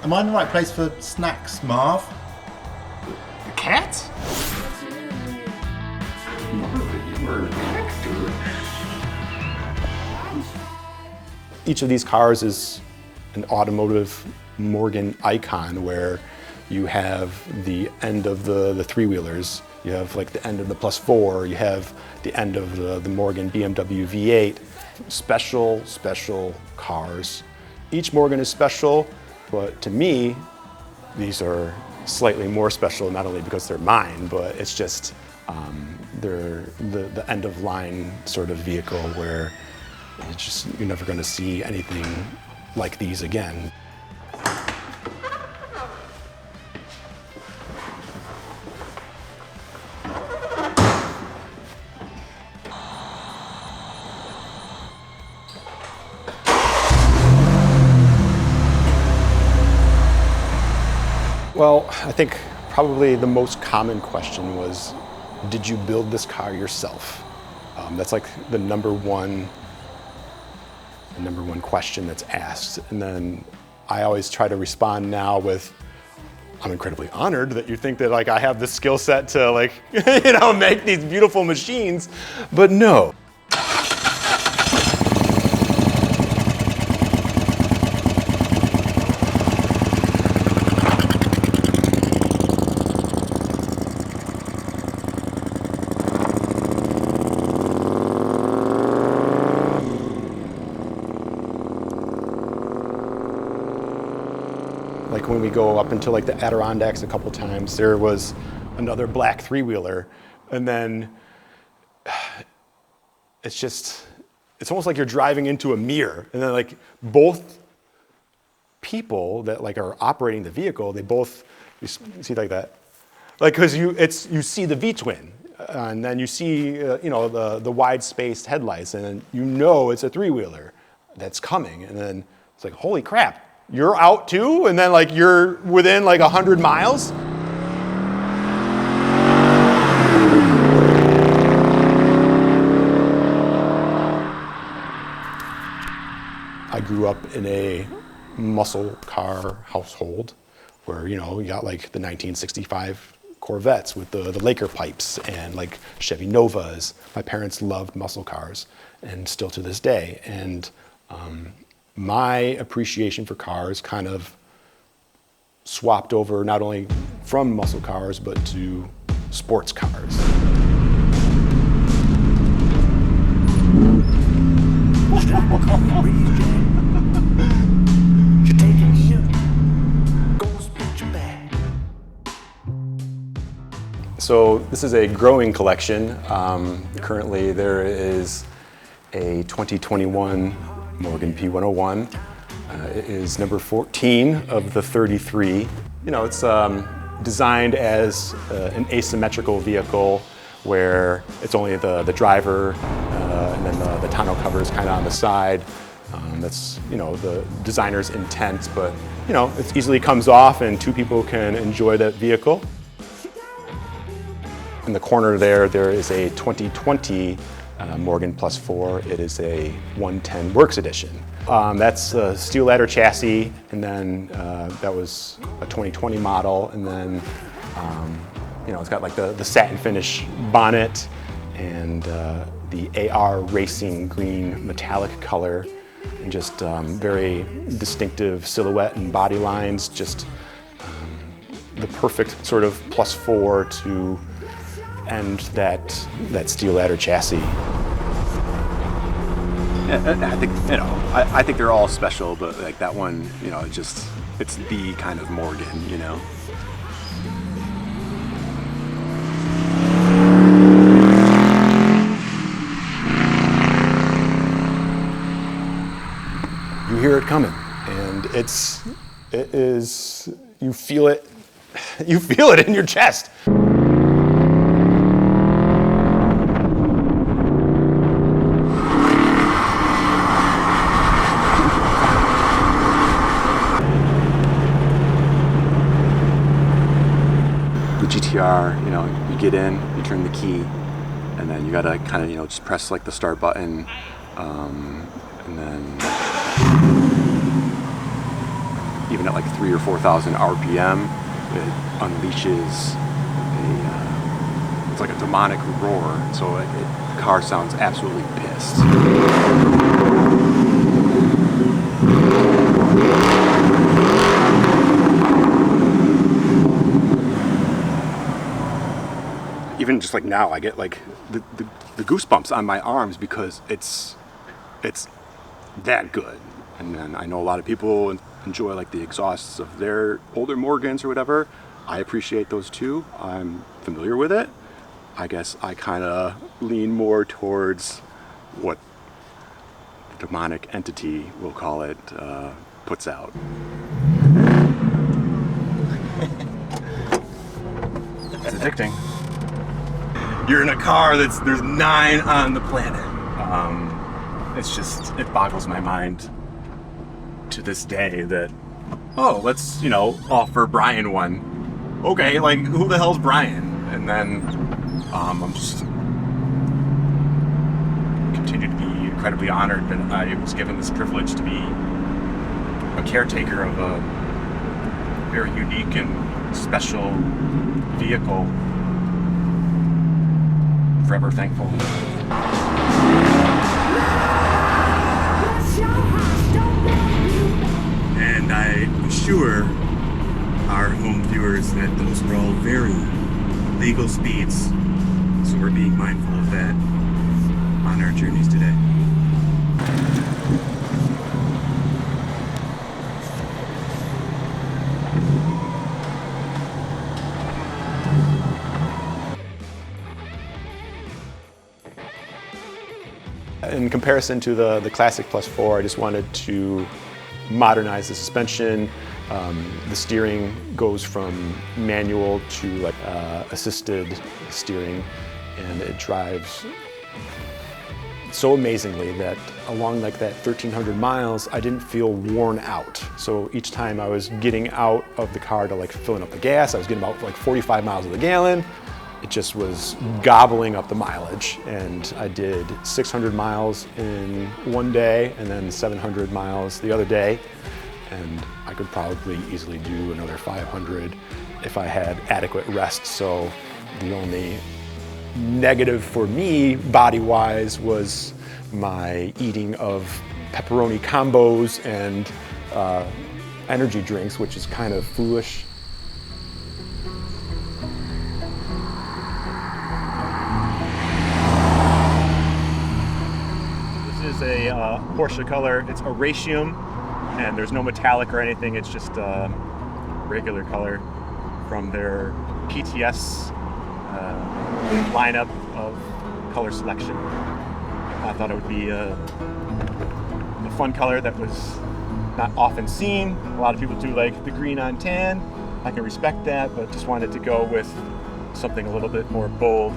Am I in the right place for snacks, Marv? The cat? Each of these cars is an automotive Morgan icon where you have the end of the three-wheelers, you have like the end of the +4, you have the end of the Morgan BMW V8. Special cars. Each Morgan is special, but to me, these are slightly more special, not only because they're mine, but it's just they're the end-of-line sort of vehicle where you're never going to see anything like these again. Well, I think probably the most common question was, did you build this car yourself? That's like the number one question that's asked. And then I always try to respond now with, I'm incredibly honored that you think that like I have the skill set to like, make these beautiful machines, but no. Like when we go up into like the Adirondacks a couple times, there was another black three-wheeler, and then it's almost like you're driving into a mirror, and then like both people that like are operating the vehicle, they both, you see like that, like because you see the V-twin, and then you see the wide-spaced headlights, and then it's a three-wheeler that's coming, and then it's like, holy crap. You're out too, and then like you're within like 100 miles. I grew up in a muscle car household where you got like the 1965 Corvettes with the Laker pipes and like Chevy Novas. My parents loved muscle cars, and still to this day. And my appreciation for cars kind of swapped over not only from muscle cars, but to sports cars. So this is a growing collection. Currently there is a 2021 Morgan P101. It is number 14 of the 33. It's designed as an asymmetrical vehicle where it's only the driver and then the tonneau cover is kind of on the side. That's the designer's intent, but it easily comes off and two people can enjoy that vehicle. In the corner there is a 2020 Morgan +4. It is a 110 Works Edition. That's a steel ladder chassis, and then that was a 2020 model, and then it's got like the satin finish bonnet and the AR Racing green metallic color, and just very distinctive silhouette and body lines. Just the perfect sort of +4 to end that steel ladder chassis. Yeah, I think they're all special, but like that one, it's the kind of Morgan, You hear it coming, and it is, you feel it in your chest. The GTR, you get in, you turn the key, and then you gotta kind of, just press like the start button, and then even at like 3,000 or 4,000 RPM, it unleashes it's like a demonic roar. So the car sounds absolutely pissed. Even just like now, I get like the goosebumps on my arms because it's that good. And then I know a lot of people enjoy like the exhausts of their older Morgans or whatever. I appreciate those too. I'm familiar with it. I guess I kind of lean more towards what the demonic entity, we'll call it, puts out. It's addicting. You're in a car there's 9 on the planet. It boggles my mind to this day that, oh, let's, offer Brian one. Okay, like, who the hell's Brian? And then I'm just continue to be incredibly honored that I was given this privilege to be a caretaker of a very unique and special vehicle. Forever thankful. And I'm sure our home viewers that those were all very legal speeds, so we're being mindful of that on our journeys today. In comparison to the Classic Plus 4, I just wanted to modernize the suspension. The steering goes from manual to like assisted steering, and it drives so amazingly that along like that 1,300 miles, I didn't feel worn out. So each time I was getting out of the car to like filling up the gas, I was getting about like 45 miles of the gallon. It just was gobbling up the mileage, and I did 600 miles in one day and then 700 miles the other day, and I could probably easily do another 500 if I had adequate rest. So the only negative for me body-wise was my eating of pepperoni combos and energy drinks, which is kind of foolish. Is a Porsche color. It's Oratium, and there's no metallic or anything. It's just a regular color from their PTS lineup of color selection. I thought it would be a fun color that was not often seen. A lot of people do like the green on tan. I can respect that, but just wanted to go with something a little bit more bold,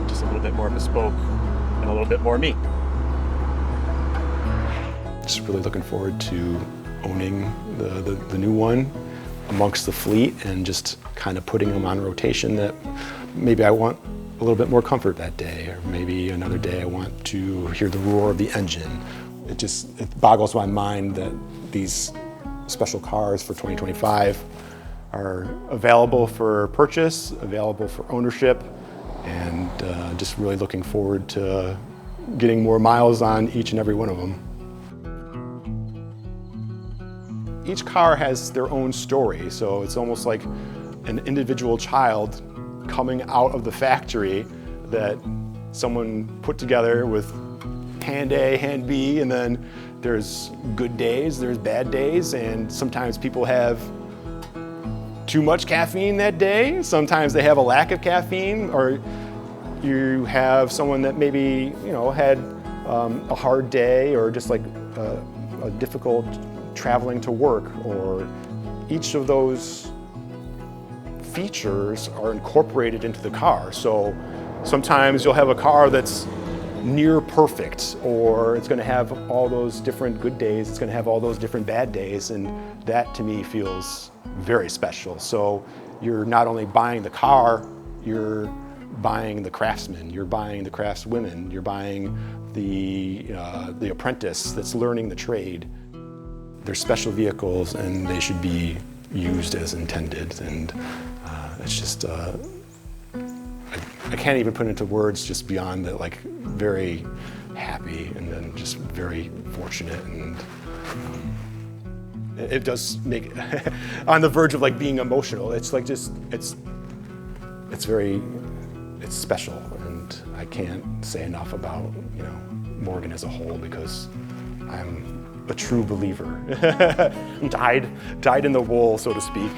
just a little bit more bespoke, and a little bit more me. Just really looking forward to owning the new one amongst the fleet and just kind of putting them on rotation. That maybe I want a little bit more comfort that day, or maybe another day I want to hear the roar of the engine. It boggles my mind that these special cars for 2025 are available for purchase, available for ownership, and just really looking forward to getting more miles on each and every one of them. Each car has their own story, so it's almost like an individual child coming out of the factory that someone put together with hand A, hand B, and then there's good days, there's bad days, and sometimes people have too much caffeine that day, sometimes they have a lack of caffeine, or you have someone that maybe, had a hard day, or just like a difficult traveling to work, or each of those features are incorporated into the car. So sometimes you'll have a car that's near perfect, or it's going to have all those different good days, it's going to have all those different bad days, and that to me feels very special. So you're not only buying the car, you're buying the craftsman, you're buying the craftswomen, you're buying the apprentice that's learning the trade. they're special vehicles and they should be used as intended. And it's just, I can't even put into words just beyond that, like very happy and then just very fortunate. And it does make on the verge of like being emotional. It's like just, it's special, and I can't say enough about, you know, Morgan as a whole, because I'm a true believer. Dyed in the wool, so to speak.